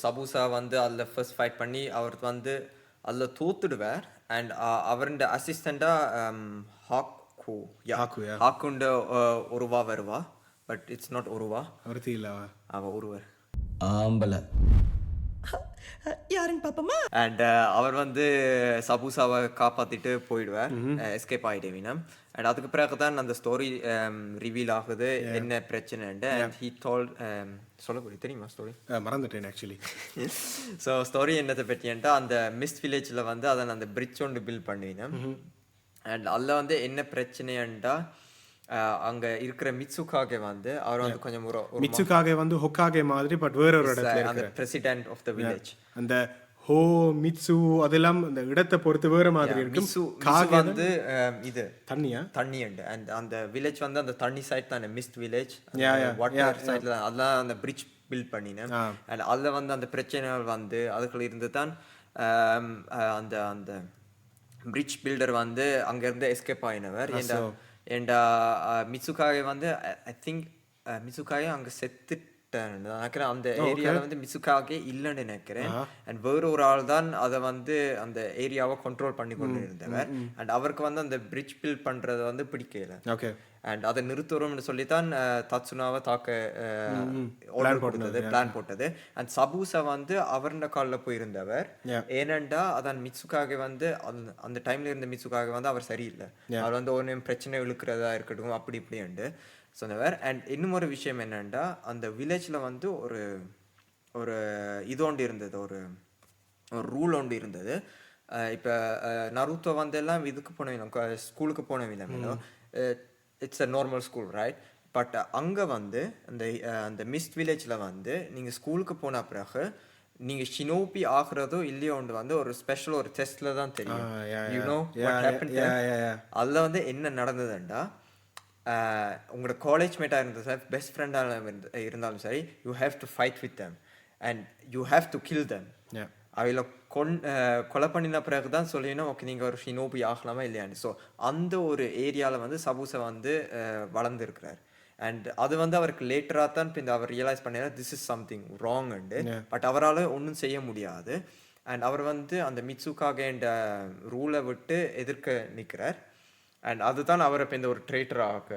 சபூசா வந்து அதில் ஃபர்ஸ்ட் ஃபைட் பண்ணி அவர் வந்து அதில் தோத்துடுவார். அண்ட் அவருடைய அசிஸ்டண்டா ஹாக்குண்ட ஒருவா வருவா. பட் இட்ஸ் நாட் ஒருவா, ஒருத்தி இல்லை, அவ ஒருவர் ஆம்பல யாருன்னு பாப்போமா. அண்ட் அவர் வந்து சபூசாவை காப்பாத்திட்டு போயிடுவார், எஸ்கேப் ஆகிடுவீனா. அண்ட் அதுக்கு பிறகு தான் அந்த ஸ்டோரி ரிவீல் ஆகுது என்ன பிரச்சனைன்ட்டு. அண்ட் ஹீ டோல்ட் சொல்லக்கூடிய தெரியுமா ஸ்டோரி? மறந்துட்டேன் ஆக்சுவலி. ஸோ ஸ்டோரி என்னத்தை பற்றியன்ட்டா அந்த மிஸ்ட் வில்லேஜில் வந்து அதை அந்த பிரிட்ஜ் ஒன்று பில்ட் பண்ணுவீங்க. அண்ட் அதில் வந்து என்ன பிரச்சனைன்ட்டா அங்க இருக்கிற மிட்சுகாகே வந்து அவர் வந்து கொஞ்சம் மிட்சுகாகே வந்து ஹொக்காகே மாதிரி பட் வேற ஒரு இடத்துல அந்த பிரசிடென்ட் ஆஃப் தி வில்லேஜ். அந்த ஹோ மிட்சு அதெல்லாம் அந்த இடத்தை பொறுத்து வேற மாதிரி இருக்கும். காகே வந்து இது தண்ணி அண்ட் அந்த வில்லேஜ் வந்து அந்த தண்ணி சைடு தான் மிஸ்ட் வில்லேஜ். வாட்டர் சைடுல அதெல்லாம் அந்த பிரிட்ஜ் பில்ட் பண்ணினேன். அண்ட் அதுல வந்து அந்த பிரச்சனைகள் வந்து அதுக்குள்ள இருந்து தான் அந்த அந்த பிரிட்ஜ் பில்டர் வந்து அங்க இருந்து எஸ்கேப் ஆயினவர். மிட்சுகாகே வந்து ஐ திங்க் மிட்சுகாகே அங்கே நினைக்கிறேன். அந்த ஏரியாவில் வந்து மிசுகாகே இல்லைன்னு நினைக்கிறேன். அண்ட் வேற ஒரு ஆள் தான் அதை வந்து அந்த ஏரியாவை கண்ட்ரோல் பண்ணி கொண்டு இருந்தவர். அண்ட் அவருக்கு வந்து அந்த பிரிட்ஜ் பில்ட் பண்றதை வந்து பிடிக்கல. ஓகே. அண்ட் அதை நிறுத்துறோம்னு சொல்லித்தான் தத்சுனாவை தாக்க பிளான் போட்டது. அண்ட் சபூசா வந்து அவருடைய காலில் போயிருந்தவர். ஏனண்டா அதான் மிட்சுக்காக வந்து அந்த டைம்ல இருந்த மிட்சுக்காக வந்து அவர் சரியில்லை. அவர் வந்து ஒரு பிரச்சனை இழுக்கிறதா இருக்கட்டும் அப்படி இப்படின்ட்டு சொன்னவர். அண்ட் இன்னும் ஒரு விஷயம் என்னன்னா, அந்த வில்லேஜ்ல வந்து ஒரு ஒரு இது ஒன்று இருந்தது, ஒரு ரூல் ஒன்று இருந்தது. இப்போ நருட்டோ வந்து எல்லாம் இதுக்கு போனவங்க ஸ்கூலுக்கு போனவங்க, it's a normal school right. But அங்கே வந்து அந்த மிஸ்ட் வில்லேஜில் வந்து நீங்கள் ஸ்கூலுக்கு போன பிறகு நீங்கள் ஷினோபி ஆகிறதோ இல்லையோண்டு வந்து ஒரு ஸ்பெஷல் ஒரு டெஸ்ட்டில் தான் தெரியும். யூனோ அதில் வந்து என்ன நடந்ததுண்டா, உங்களோட காலேஜ் மேட்டாக இருந்தாலும் சரி, பெஸ்ட் ஃப்ரெண்டாக இருந்தாலும் சரி, you have to fight with them and you have to kill them. அவையில் கொலை பண்ணின பிறகு தான் சொல்லிடணும் ஓகே நீங்கள் ஒரு ஷினோபி ஆகலாமா இல்லையான்னு. ஸோ அந்த ஒரு ஏரியாவில் வந்து சபூசா வந்து வளர்ந்துருக்கிறார். அண்ட் அது வந்து அவருக்கு லேட்டராக தான் இப்போ இந்த அவர் ரியலைஸ் பண்ணிடுறார் this is something wrong and. But அவரால் ஒன்றும் செய்ய முடியாது. அண்ட் அவர் வந்து அந்த மிட்சுகாகேண்ட ரூலை விட்டு எதிர்க்க நிற்கிறார். அண்ட் அதுதான் அவர் இப்போ இந்த ஒரு ட்ரேட்டராக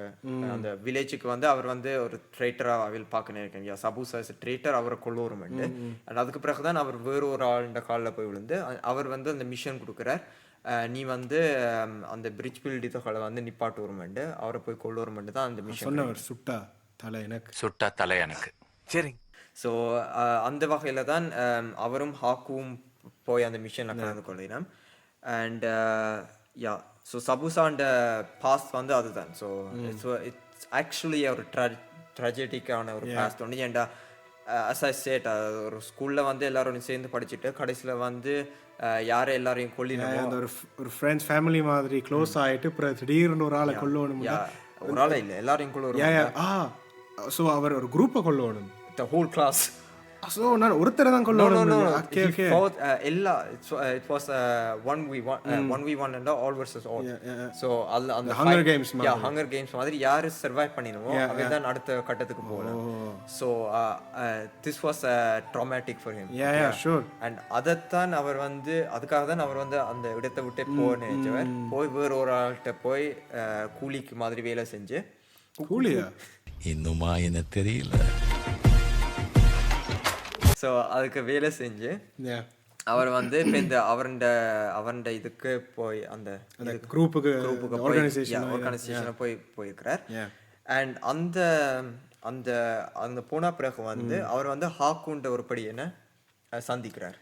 அந்த வில்லேஜுக்கு வந்து அவர் வந்து ஒரு ட்ரேட்டராக அவள் பார்க்க நினைக்கிறேன். சபூசா இஸ் ட்ரேட்டர், அவரை கொள்ளுவருமெண்டு. அண்ட் அதுக்கு பிறகு தான் அவர் வேறு ஒரு ஆளுண்ட காலில் போய் விழுந்து அவர் வந்து அந்த மிஷன் கொடுக்குறார். நீ வந்து அந்த பிரிட்ஜ் பில்ட் இதுகளை வந்து நிப்பாட்டு வருமெண்டு, அவரை போய் கொண்டு வருமெண்டு தான் அந்த மிஷன். சுட்டா தலை எனக்கு சரி. ஸோ அந்த வகையில் தான் அவரும் ஹாக்குவும் போய் அந்த மிஷனில் கலந்து கொள்ளினோம். அண்ட் யா, ஸோ சபூசாண்ட பாஸ்ட் வந்து அதுதான். ஸோ இட்ஸ் ஆக்சுவலி ஒரு ட்ராஜடிக்கான ஒரு பாஸ்ட் ஒன்று. ஏன்டா அஸ் ஐ சேட், ஒரு ஸ்கூலில் வந்து எல்லாரும் சேர்ந்து படிச்சுட்டு கடைசியில் வந்து யாரை எல்லாரையும் கொல்லினோம், ஒரு ஃப்ரெண்ட்ஸ் ஃபேமிலி மாதிரி க்ளோஸ் ஆகிட்டு அப்புறம் திடீர்னு ஒரு ஆளை கொல்லணும். ஒரு ஆளை இல்லை, எல்லாரையும் கொள்ளுவோம். ஸோ அவர் ஒரு குரூப்பை கொல்லணும், the whole class. So நான் ஒருத்தரை தான் கொல்லணும். No. Okay. எல்லா it was 1v1 and all versus all. So அந்த Hunger Games மாதிரி. Hunger Games மாதிரி யாரு சர்வைவ் பண்ணினமோ அவங்க தான் அடுத்த கட்டத்துக்கு போகலாம். So this was traumatic for him. Yeah, sure. And அதத்தான் அவர் வந்து அதுக்காக தான் அவர் வந்து அந்த இடத்தை விட்டு போக நினைச்சவர். போய் வேற ஒரு ஆள்கிட்ட போய் கூலிக்கு மாதிரி வேலை செஞ்சு. கூலியா? இன்னுமா என்ன தெரியல. ஸோ அதுக்கு வேலை செஞ்சு அவர் வந்து இப்போ இந்த அவருடைய இதுக்கு போய் அந்த குரூப்புக்கு ஆர்கனைசேஷனை போயிருக்கிறார். அண்ட் அந்த அந்த அந்த போன பிறகு வந்து அவர் வந்து ஹாக்குன்ற ஒரு படி என்ன சந்திக்கிறார்.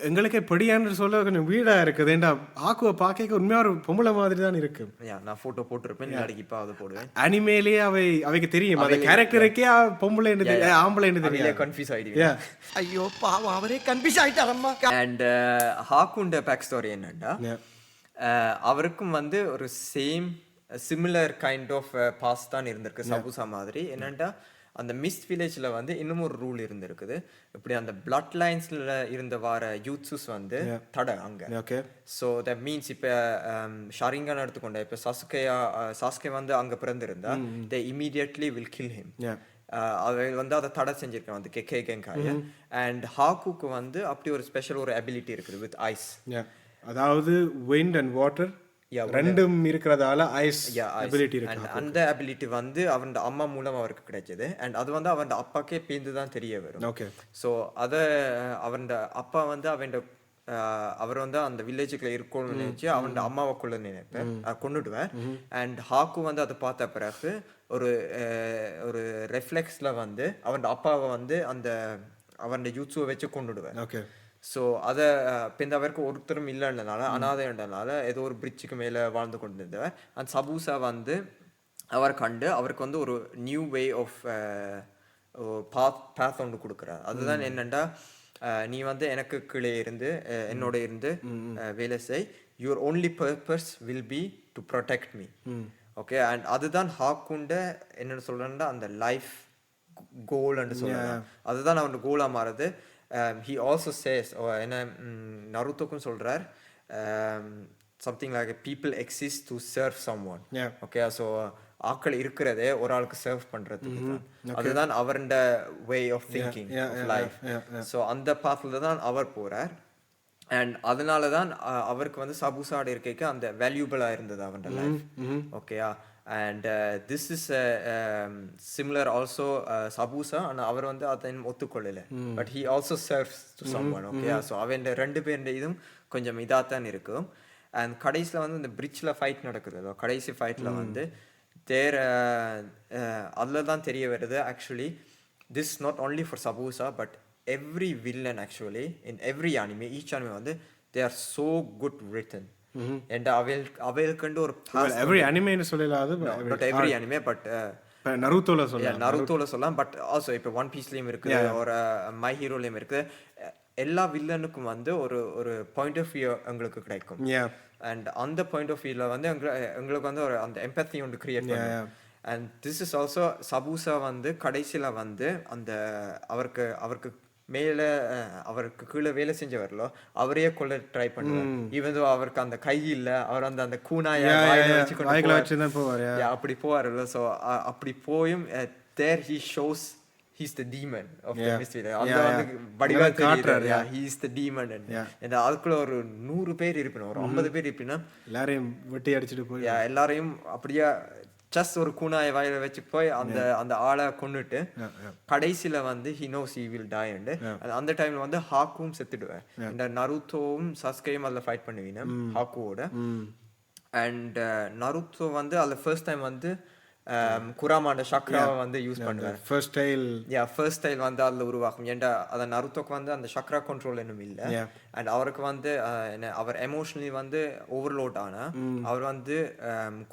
எங்களுக்கு படியான்னு சொல்ல கொஞ்சம் வீடா இருக்குது. ஏன்டா ஆக்குவை பார்க்க உண்மையா ஒரு பொம்பளை மாதிரி தான் இருக்கு. நான் போட்டோ போட்டிருப்பேன், நாளைக்கு இப்போ அதை போடுவேன். அனிமேலேயே அவைக்கு தெரியும் அந்த கேரக்டருக்கே பொம்பளை ஆம்பளை தெரியும். கன்ஃபியூஸ் ஆயிடுவீங்க. ஐயோ பாவம், அவரே கன்ஃபியூஸ் ஆயிட்டாரம்மா. அண்ட் ஹாக்குண்ட பேக் ஸ்டோரி என்னன்னா, அவருக்கும் வந்து ஒரு சிமிலர் கைண்ட் ஆஃப் பாஸ் தான் இருந்திருக்கு சபூசா மாதிரி. என்னன்னா அந்த மிஸ்ட் வில்லேஜில் வந்து இன்னும் ஒரு ரூல் இருந்திருக்குது. இப்படி அந்த பிளட் லைன்ஸில் இருந்த வர யூத்ஸஸ் வந்து தடை அங்கே. ஓகே. ஸோ தட் மீன்ஸ் இப்போ ஷாரிங்கான் எடுத்துக்கொண்ட இப்போ சாஸ்கே வந்து அங்கே பிறந்திருந்தா they immediately will kill him. அவை வந்து அதை தடை செஞ்சிருக்கேன் வந்து கேங்காய. அண்ட் ஹாக்குக்கு வந்து அப்படி ஒரு ஸ்பெஷல் ஒரு அபிலிட்டி இருக்குது வித் ஐஸ். அதாவது விண்ட் அண்ட் வாட்டர் ரெண்டும் இருக்கிறதால ஐஸ் அபிலிட்டி இருக்கு. அந்த அபிலிட்டி வந்து அவன் அம்மா மூலம் அவருக்கு கிடைச்சது. அண்ட் அது வந்து அவன் அப்பாக்கே பேந்து தான் தெரிய வரும். ஓகே. ஸோ அதை அவன் அப்பா வந்து அவர் வந்து அந்த வில்லேஜுக்குள்ள இருக்கணும்னு நினைச்சு அவன் அம்மாவை கொள்ள நினைப்பேன், கொண்டுடுவேன். அண்ட் ஹாக்கு வந்து அதை பார்த்த பிறகு ஒரு ரெஃப்ளெக்ஸ்ல வந்து அவன் அப்பாவை வந்து அந்த அவன் யூத்ஸுவை வச்சு கொண்டுடுவேன். ஓகே. ஸோ அதை இப்போ அவருக்கு ஒருத்தரும் இல்லைன்றனால அனாதைன்றனால ஏதோ ஒரு பிரிட்ஜுக்கு மேலே வாழ்ந்து கொண்டு இருந்தவர். அந்த சபூசா வந்து அவர் கண்டு அவருக்கு வந்து ஒரு நியூ வே ஆஃப் பாத் ஒன்று கொடுக்குறார். அதுதான் என்னென்னா, நீ வந்து எனக்கு கீழே இருந்து என்னோட இருந்து வேலை செய், your only purpose will be to protect me. Okay. And அதுதான் ஹாக்குண்ட என்னென்னு சொல்கிறேன்னா அந்த லைஃப் கோல்ன்னு சொல்கிறேன். அதுதான் அவனோட கோலாக மாறுது. He also says, என்ன நருட்டோக்கும் சொல்றார், something like people exist to serve someone. Okay, so ஆக்கள் இருக்கிறதே ஒரு ஆளுக்கு சர்வ் பண்றதுக்கு தான். அதுதான் அவருடைய way of thinking of life. So அந்த பாத்தில் தான் அவர் போறார். அண்ட் அதனால தான் அவருக்கு வந்து சபூசாட இருக்கைக்கு அந்த வேல்யூபிளாக இருந்தது அவருடைய லைஃப். ஓகேயா. And this is similar also Zabuza. ஆனால் அவர் வந்து அதை ஒத்துக்கொள்ளலை. But he also serves to someone. ஓகேயா. ஸோ அவன் 2 பேருடைய இதுவும் கொஞ்சம் இதாக தான் இருக்கும். அண்ட் கடைசியில் வந்து இந்த பிரிட்ஜில் ஃபைட் நடக்குது. கடைசி ஃபைட்டில் வந்து அதில் தான் தெரிய வருது actually this not only for Zabuza but every villain actually in every anime each anime வந்து they are so good written. And அவைகளுக்கு ஒரு எவ்ரி அனிமேன்னு சொல்லலாது. நாட் எவ்ரி அனிமே பட் நருட்டோல சொல்லலாம். பட் ஆல்சோ இப்போ ஒன் பீஸ்லேயும் இருக்குது, ஒரு மை ஹீரோலையும் இருக்குது. எல்லா வில்லனுக்கும் வந்து ஒரு பாயிண்ட் ஆஃப் வியூ எங்களுக்கு கிடைக்கும். அண்ட் அந்த பாயிண்ட் ஆஃப் வியூவில் வந்து எங்களுக்கு வந்து ஒரு அந்த எம்பத்தி ஒன்று கிரியேட் பண்ணும். அண்ட் திஸ் இஸ் ஆல்சோ சபூசா வந்து கடைசியில் வந்து அந்த அவருக்கு மேலே அவருக்கு கீழே வேலை செஞ்சவர்களோ அவரையே கொள்ள ட்ரை பண்ணுவார். ஈவன் தோ அவருக்கு அந்த கை இல்லை, அவர் வந்து அந்த கூனாய அப்படி போவார்ல. ஸோ அப்படி போயும் there he shows he's the demon of the mystery. அந்த வந்து வடிவா தெரியுறாரு. he is the demon. and அதுக்குள்ள ஒரு 100 பேர் இருப்பினா ஒரு 50 பேர் இருப்பினா எல்லாரையும் வெட்டி அடிச்சிட்டு போய் எல்லாரையும் அப்படியே ஜஸ்ட் ஒரு கூனாய வாயில வச்சு போய் அந்த ஆளை கொன்னுட்டு கடைசியில வந்து he knows he will die. அந்த டைம்ல வந்து ஹாக்கும் செத்துடுவார். இந்த நருட்டோவும் சஸ்கேயும் அதில் ஃபைட் பண்ணுவீங்க ஹாக்குவோட. அண்ட் நருட்டோ வந்து அதில் ஃபர்ஸ்ட் டைம் வந்து குராமாண்ட சக்ராவை வந்து யூஸ் பண்ணுவார். ஃபர்ஸ்ட் ஸ்டைல் வந்து அதில் உருவாகும். ஏன்டா அதை நருட்டோக்கு வந்து அந்த சக்ரா கண்ட்ரோல் இன்னும் இல்லை. அண்ட் அவருக்கு வந்து அவர் எமோஷனலி வந்து ஓவர்லோட் ஆனா அவர் வந்து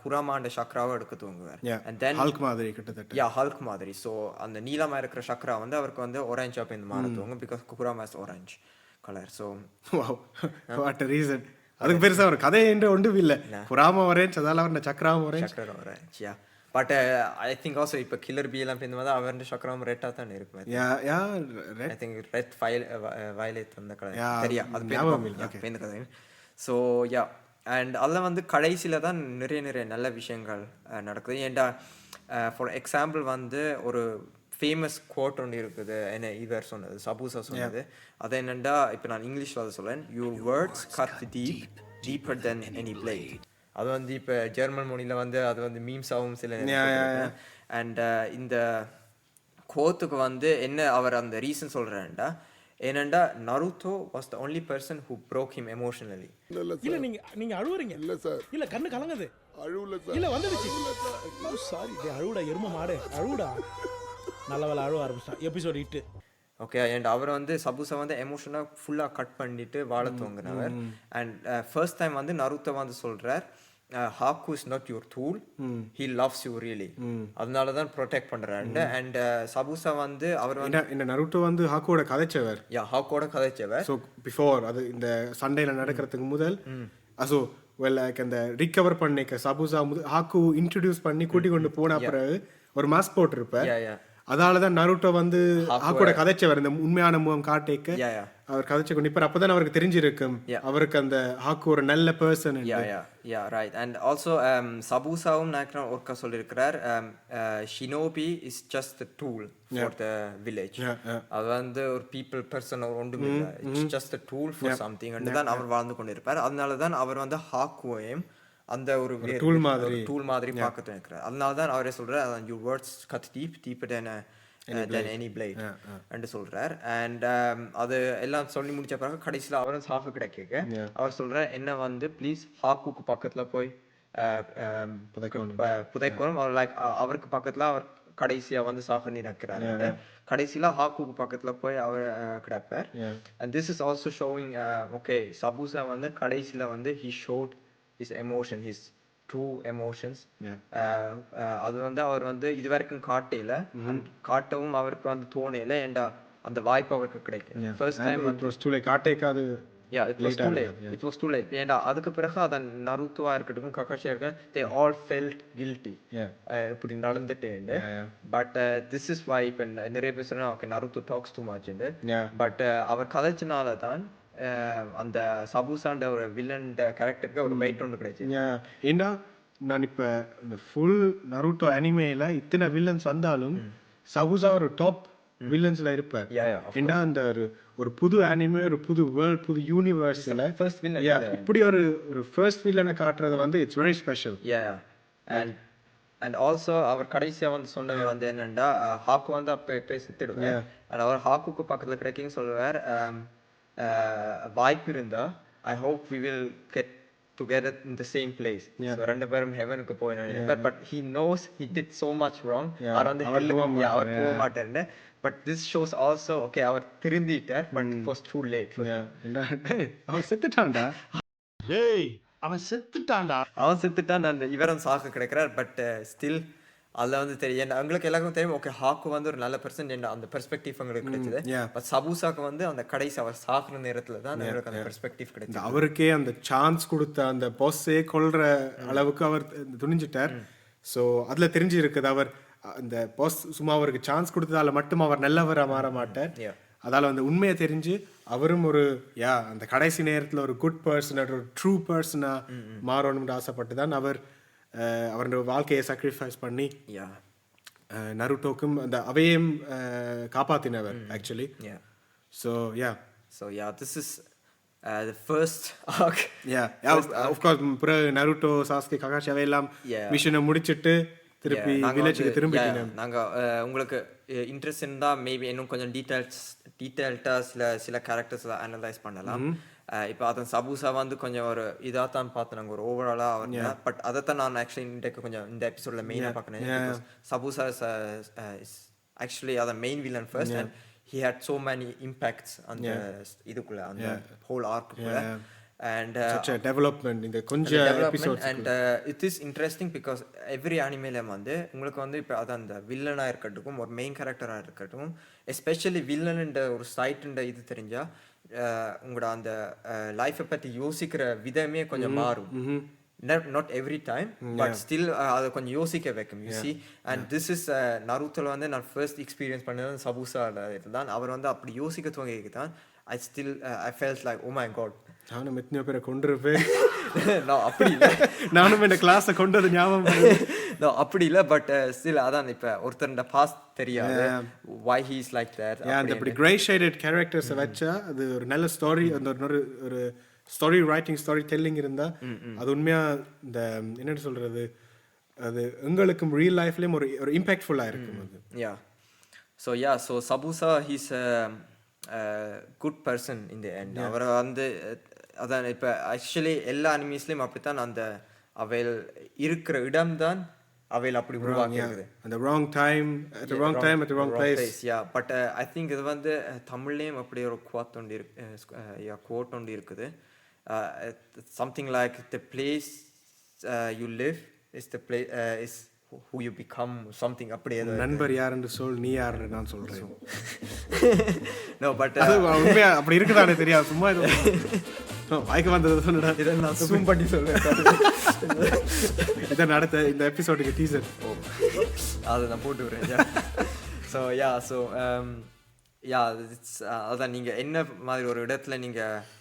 குராமாண்ட சக்ராவை எடுக்க தூங்குவார். அண்ட் தென் ஹல்க் மாதிரி. ஸோ அந்த நீளமாக இருக்கிற சக்ரா வந்து அவருக்கு வந்து ஒரேஞ்ச் அப்போ இந்த மாதிரி தூங்கும். Because Kurama is orange colour. So what a reason. அதுக்கு பெருசாக ஒரு கதை என்று ஒன்றும் இல்லை. குராமா ஆரஞ்ச் அதால அவர் சக்ராவும் orange. But I think also இப்போ கில்லர் பி எல்லாம் இந்த மாதிரி அவருடைய சக்கரம் ரெட்டாக தான் இருக்கும். ஐ திங்க் ரெட் வயலேட் அந்த கலர் சரியா அது பேருந்து கதை. So yeah. அண்ட் அதில் வந்து கடைசியில் தான் நிறைய நல்ல விஷயங்கள் நடக்குது. ஏன்டா ஃபார் எக்ஸாம்பிள் வந்து ஒரு ஃபேமஸ் கோட் ஒன்று இருக்குது. என்ன இவர் சொன்னது சபூசா சொன்னது. அது என்னென்னா இப்போ நான் இங்கிலீஷில் அதை சொல்லேன். Your words cut deep deeper than any blade. அது வந்து இப்போ ஜெர்மன் மொழியில் வந்து அது வந்து மீம்ஸாகவும் சில. அண்ட் இந்த கோத்துக்கு வந்து என்ன அவர் அந்த ரீசன் சொல்கிறேன்டா ஏனெண்டா Naruto was the only person who broke him emotionally. இல்லை நீங்கள் அழுவுறீங்க. இல்லை சார், இல்லை கண்ணு கலங்குது. அழுவல சார். இல்லை வந்துடுச்சு. சாரி அழுவுடா எரும மாடு அழுவுடா. நல்ல வேலை அழுவ ஆரம்பிச்சிட்டான் எபிசோட் 8. ஓகே. அண்ட் அவர் வந்து சபூசா வந்து எமோஷனாக ஃபுல்லாக கட் பண்ணிட்டு வாழ தூங்கினவர். அண்ட் ஃபர்ஸ்ட் டைம் வந்து நருட்டோ வந்து சொல்கிறார் hack is not your tool, he loves you really. அதனால தான் ப்ரொடெக்ட் பண்ணுறாரு. அண்ட் சபூசா வந்து அவர் வந்து இந்த நருட்டோ வந்து ஹாக்கோட கதைச்சவர். ஹாக்கோட கதைச்சவர். ஸோ பிஃபோர் அது இந்த சண்டையில் நடக்கிறதுக்கு முதல் ஸோ அந்த ரிகவர் பண்ணிக்க சபூசா ஹாக்கு இன்ட்ரடியூஸ் பண்ணி கூட்டி கொண்டு போன பிறகு ஒரு மாஸ்க் போட்டிருப்பார். அதாலதான் நருட்டோ வந்து ஹாக்கோட கதைச்சவர் இந்த உண்மையான முகம் காட்டேக்க அவர் கதைச்சு கொண்டு இப்போ அப்பதான் அவருக்கு தெரிஞ்சிருக்கும் அவருக்கு அந்த ஹாக்கு ஒரு நல்ல பர்சன். ரைட். அண்ட் ஆல்சோ சபூசாவும் நான் ஒர்க்கா சொல்லியிருக்கிறார் shinobi is just the tool for the village. அது வந்து ஒரு பீப்புள் பர்சன் ஒன்றும் இல்லை, it's just a tool for something தான் அவர் வாழ்ந்து கொண்டு இருப்பார். அதனால தான் அவர் வந்து ஹாக்குவையும் அந்த ஒரு டூல் மாதிரி பார்க்க நினைக்கிறார். அதனால தான் அவரே சொல்றார் you words cut deep deeper than any blade என்று சொல்றார். அண்ட் அது எல்லாம் சொல்லி முடிச்ச பிறகு கடைசியில் அவரும் சாஃபு கிடைக்க அவர் சொல்றார் என்ன வந்து ப்ளீஸ் ஹாக்குக்கு பக்கத்துல போய் புதைக்கணும். லைக் அவருக்கு பக்கத்துல அவர் கடைசியா வந்து சாஃபு நிற்கிறார். கடைசியில ஹாக்குக்கு பக்கத்துல போய் அவர் கிடப்பார். And this is also showing okay Zabuza வந்து கடைசியில வந்து he showed his emotion, his true emotions. அது வந்து அவர் வந்து இது வரைக்கும் காட்டவும் அவருக்கு வந்து தோணையில ஏண்டா அந்த வாய்ப்பு அவருக்கு கிடைக்கும். ஃபர்ஸ்ட் டைம் வந்து காட்டேக்காது. it was too late. ஏண்டா அதுக்கு பிறகு அதன் நருட்டோவா இருக்கட்டும் ககாஷியா இருக்கட்டும் they all felt guilty. இப்படி நடந்துட்டேன். பட் this is why இப்போ நிறைய பேர் சொன்னா okay Naruto talks too much. But அவர் கதைச்சனால தான் அந்த சபூசாண்ட ஒரு வில்லன் கேரக்டருக்கு ஒரு வெயிட் ஒன்று கிடைச்சு. ஏன்னா நான் இப்போ இந்த ஃபுல் நருட்டோ அனிமேல இத்தனை வில்லன்ஸ் வந்தாலும் சபுசா ஒரு டாப் வில்லன்ஸ்ல இருப்பார். ஏன்னா அந்த ஒரு புது அனிமே, ஒரு புது வேர்ல்ட், புது யூனிவர்ஸ்ல ஃபர்ஸ்ட் வில்லன் இப்படி ஒரு ஃபர்ஸ்ட் வில்லனை காட்டுறது வந்து it's very special. And also அவர் கடைசியா வந்து சொன்னது வந்து என்னன்னா ஹாக்கு வந்து அப்போ செத்துடுவார். அவர் ஹாக்குக்கு பக்கத்துல கிடைக்குன்னு சொல்லுவார். வாய்ப்பு இருந்தா I hope we will get together in the same place. So ரெண்டு பேரும் ஹெவனுக்கு போயினாங்க. But he knows he did so much wrong. அவர் வந்து அவர் போக மாட்டாருன்னு. But this shows also okay our திருந்திட்டார். But it was too late. அவன் செத்துட்டான்டா. டேய் அவன் செத்துட்டான். அந்த இவரும் சாக கிடைக்கிறார். பட் ஸ்டில் அதில் வந்து தெரியும் எங்களுக்கு எல்லாருக்கும் தெரியும் ஓகே ஹாக்கு வந்து ஒரு நல்ல பர்சன் அந்த பெர்ஸ்பெக்டிவ் எங்களுக்கு கிடைச்சது. பட் சபூசாக்கு வந்து அந்த கடைசி அவர் சாகுற நேரத்தில் தான் எங்களுக்கு அந்த பெர்ஸ்பெக்டிவ் கிடைச்சது. அவருக்கே அந்த சான்ஸ் கொடுத்த அந்த பாஸே கொல்ற அளவுக்கு அவர் துணிஞ்சிட்டார். ஸோ அதில் தெரிஞ்சு இருக்குது அவர் அந்த பாஸ் சும்மா அவருக்கு சான்ஸ் கொடுத்ததால மட்டும் அவர் நல்லவராக மாற மாட்டார். அதால் வந்து உண்மையை தெரிஞ்சு அவரும் ஒரு அந்த கடைசி நேரத்தில் ஒரு குட் பர்சன், ஒரு ட்ரூ பர்சனாக மாறணும்னு ஆசைப்பட்டு தான் அவர் அவரோட வாழ்க்கையை சாக்ரிஃபைஸ் பண்ணி நருட்டோக்கும் அந்த அவையும் காப்பாற்றினவர் actually. So this is the first arc. Of course பிறகு நருட்டோ, சாஸ்கே, ககாஷி அவையெல்லாம் மிஷனை முடிச்சிட்டு திருப்பி வில்லேஜுக்கு திரும்பிட்டோம். நாங்கள் உங்களுக்கு இன்ட்ரெஸ்ட் இருந்தால் மேபி இன்னும் கொஞ்சம் டீட்டெயில்டாக சில கேரக்டர்ஸ் அனலைஸ் பண்ணலாம். இப்போ அதன் சபூசா வந்து கொஞ்சம் ஒரு இதாக தான் பார்த்தோம் நாங்கள் ஒரு ஓவராலாக அவர். பட் அதைத்தான் நான் ஆக்சுவலி இன்றைக்கு கொஞ்சம் இந்த எபிசோடில் மெயினாக பார்க்கணும். சபூசா இஸ் ஆக்சுவலி அதான் main villain first and he had so many impacts அந்த இதுக்குள்ள அந்த whole arc-குள்ள. And such a development in the கொஞ்சம் episodes. And it is interesting because every anime-ல வந்து உங்களுக்கு வந்து இப்போ அது அந்த வில்லனாக இருக்கட்டும் ஒரு மெயின் கேரக்டராக இருக்கட்டும் எஸ்பெஷலி வில்லன்ன்ற ஒரு சைட்டுன்ற இது தெரிஞ்சா உங்களோட அந்த லைஃப்பை பற்றி யோசிக்கிற விதமே கொஞ்சம் மாறும். Not every time but still அதை கொஞ்சம் யோசிக்க வைக்கும். You see and this is நருட்டோல வந்து நான் ஃபர்ஸ்ட் எக்ஸ்பீரியன்ஸ் பண்ணது சபூசால தான். அவர் வந்து அப்படி யோசிக்க துவங்கி தான் I felt like oh my god நானும் எத்தனையோ பேரை கொண்டிருப்பேன். அப்படி இல்லை, நானும் இந்த கிளாஸை கொண்டது ஞாபகம் அப்படி இல்லை. பட் ஸ்டில் அதான் இப்போ ஒருத்தர் பாஸ்ட் தெரியாது why he is like that. அந்த இப்படி கிரே ஷேடட் கேரக்டர்ஸை வச்சா அது ஒரு நல்ல ஸ்டோரி, அந்த ஒரு ஸ்டோரி ரைட்டிங், ஸ்டோரி டெல்லிங் இருந்தால் அது உண்மையாக இந்த என்ன சொல்கிறது அது எங்களுக்கும் ரியல் லைஃப்லேயும் ஒரு இம்பேக்ட்ஃபுல்லாக இருக்கும் அது. So Zabuza he's good person in the end. அவரை வந்து அதான் இப்போ ஆக்சுவலி எல்லா அனிமீஸ்லேயும் அப்படித்தான் அந்த அவையில் இருக்கிற இடம்தான் அவையில் அப்படி உருவாக்கியிருக்குது. அந்த wrong time at the wrong time at the wrong place. But I think இது வந்து தமிழ்லேயும் அப்படி ஒரு கோட் ஒன்று இருக்குது. Something like the place you live is the place is who you become, something அப்படி ஏதோ. நண்பர் யாருன்னு சொல், நீ யாருன்னு நான் சொல்றேன். No but உண்மையா அப்படி இருக்குதானே தெரியாது, சும்மா இது வாய்க்கு வந்தது சொன்னடா. இதை நான் ஜூம் பண்ணி சொல்றேன். இதான் அடுத்த இந்த எபிசோடுக்கு டீசர். அதை நான் போட்டு விடுறேன். ஸோ அதான் நீங்கள் என்ன மாதிரி ஒரு இடத்துல நீங்கள்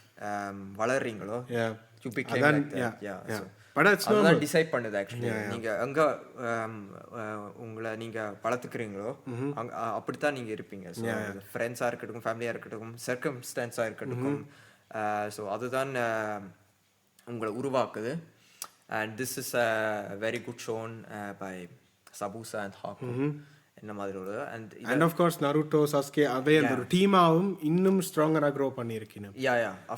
வளர்றீங்களோ அதான் டிசைட் பண்ணுது ஆக்சுவலி. நீங்கள் எங்கே உங்களை நீங்கள் வளர்த்துக்கிறீங்களோ அப்படித்தான் நீங்கள் இருப்பீங்க. ஸோ ஃப்ரெண்ட்ஸாக இருக்கட்டும், ஃபேமிலியாக இருக்கட்டும், சர்க்கம்ஸ்டான்ஸாக இருக்கட்டும், ஸோ அதுதான் உங்களை உருவாக்குது. And this is a very good shown by Zabuza and Haku. என்ன மாதிரி ஒரு and of course Naruto, Sasuke அவே அந்த ஒரு டீமாவும் இன்னும் ஸ்ட்ராங்கரா க்ரோ பண்ணியிருக்கீங்க.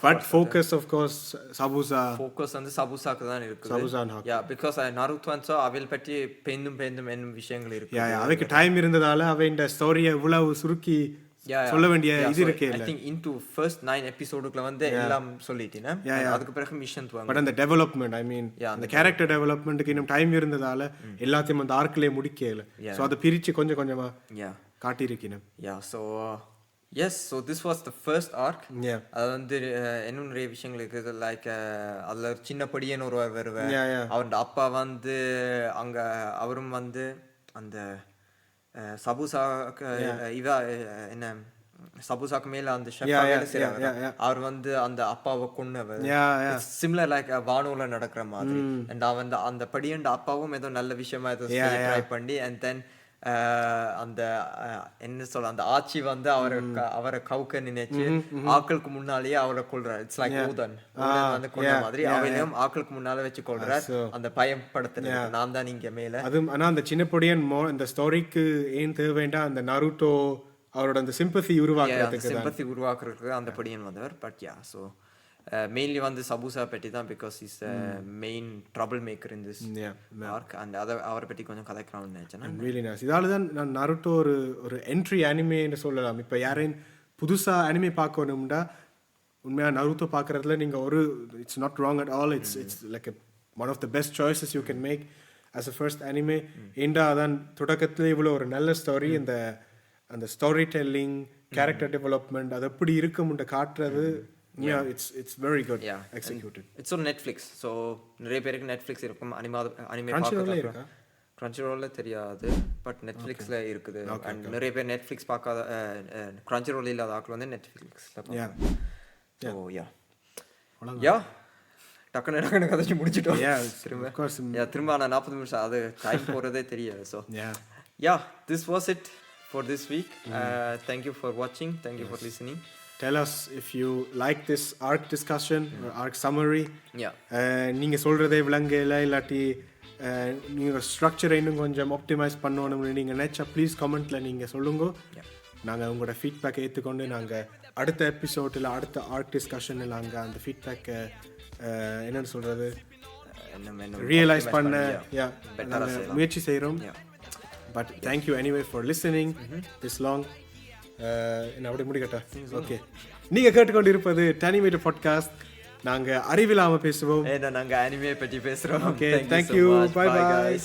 But focus of course Zabuza, focus வந்து சபூசாக்கு தான் இருக்குது. Zabuza and Haku. Because Naruto வந்து அவள் பற்றி பேந்தும் என்னும் விஷயங்கள் இருக்கு. அவைக்கு டைம் இருந்ததால அவை இந்த ஸ்டோரியை இவ்வளவு சுருக்கி சொல்ல வேண்டிய இது இருக்கே இல்ல. I think into first 9 எபிசோடுக்குள்ள வந்து எல்லாம் சொல்லிட்டீனா அதுக்கு பிறகு மிஷன் துவங்க. பட் அந்த டெவலப்மென்ட், ஐ மீன் அந்த கேரக்டர் டெவலப்மென்ட்க்கு இன்னும் டைம் இருந்ததால எல்லாத்தையும் அந்த ஆர்க்லயே முடிக்கல. சோ அத பிரிச்சு கொஞ்சம் கொஞ்சமா காட்டி இருக்கீங்க. So so this was the first arc. அது வந்து இன்னும் நிறைய விஷயங்கள் இருக்குது. லைக் அதுல சின்ன படியன் ஒருவர் வருவார். அவரோட அப்பா வந்து அங்க அவரும் வந்து அந்த சபூசா இவ என்ன சபுசாக்கு மேல அந்த ஷெஃபா வேலை செய்றாங்க அவர் வந்து அந்த அப்பாவை கொன்னவர் சிமிலர் லைக் வானூல நடக்கிற மாதிரி அண்ட் அவன் அந்த படியண்ட அப்பாவும் ஏதோ நல்ல விஷயமா ஏதோ ட்ரை பண்ணி அண்ட் தென் அந்த என்ன சொல்ல அந்த ஆட்சி வந்து அவரை கவுக்க நினைச்சு ஆக்களுக்கு முன்னாலேயே அவரை கொள்றாரு இட்ஸ் லைக் ஊதன் வந்து கொண்ட மாதிரி அவனையும் ஆக்களுக்கு முன்னால வச்சு கொள்றாரு அந்த பயப்படுத்துறது நான் தான் இங்க மேல அது ஆனா அந்த சின்ன பொடியன் இந்த ஸ்டோரிக்கு ஏன் தேவைண்டா அந்த நருட்டோ அவரோட அந்த சிம்பத்தி உருவாக்குறதுக்கு அந்த படியன் வந்தவர் பட் யா ஸோ மெயின்லி வந்து சபூசா பற்றி தான் because is main trouble maker in this arc and அவரை பற்றி கொஞ்சம் கதைக்கலாம்னு நினைச்சேன் ரியலி நைஸ் இதால தான் நான் நருட்டோ ஒரு என்ட்ரி அனிமேன்னு சொல்லலாம் இப்போ யாரையும் புதுசாக அனிமே பார்க்கணும்னா உண்மையாக நருட்டோ பார்க்குறதுல நீங்கள் it's not wrong at all it's like one of the best choices you can make as a first anime ஏண்டா அதான் தொடக்கத்தில் இவ்வளோ ஒரு நல்ல ஸ்டோரி அந்த ஸ்டோரி டெல்லிங் கேரக்டர் டெவலப்மெண்ட் அது எப்படி இருக்கும்ன்ற காட்டுறது it's very good executed. It's on Netflix. So நிறைய பேருக்கு Netflix இருக்கும் அனிமே பார்க்க Crunchyroll தெரியாது பட் Netflixல இருக்குது and நிறைய பேர் Netflix பார்க்காத Crunchyroll இல்லாத ஆட்கள் வந்து Netflixல பார்ப்பாங்க. So yeah டக்குனு கதைச்சு முடிச்சிட்டோம் திரும்ப ஆனா 40 நிமிஷம் அது டைம் போறதே தெரியாது so yeah this was it for this week. Thank you for watching, thank you for listening. Tell us if you like this arc discussion or arc summary. நீங்கள் சொல்கிறதே விளங்கல இல்லாட்டி நீங்கள் ஸ்ட்ரக்சரை இன்னும் கொஞ்சம் ஆப்டிமைஸ் பண்ணணும்னு நீங்கள் நினச்சா ப்ளீஸ் கமெண்ட்டில் நீங்கள் சொல்லுங்க. நாங்கள் உங்களோட ஃபீட்பேக்கை ஏற்றுக்கொண்டு நாங்கள் அடுத்த எபிசோடில் அடுத்த ஆர்க் டிஸ்கஷனில் நாங்கள் அந்த ஃபீட்பேக்கை என்னென்னு சொல்கிறது ரியலைஸ் பண்ண முயற்சி செய்கிறோம். But thank you anyway for listening this long. என்ன அப்படி முடிக்கட்டா? ஓகே, நீங்கள் கேட்டுக்கொண்டிருப்பது டனிமேட் பாட்காஸ்ட். நாங்கள் அறிவில்லாமல் பேசுவோம், நாங்கள் அனிமே பற்றி பேசுகிறோம். Okay, thank you, bye bye.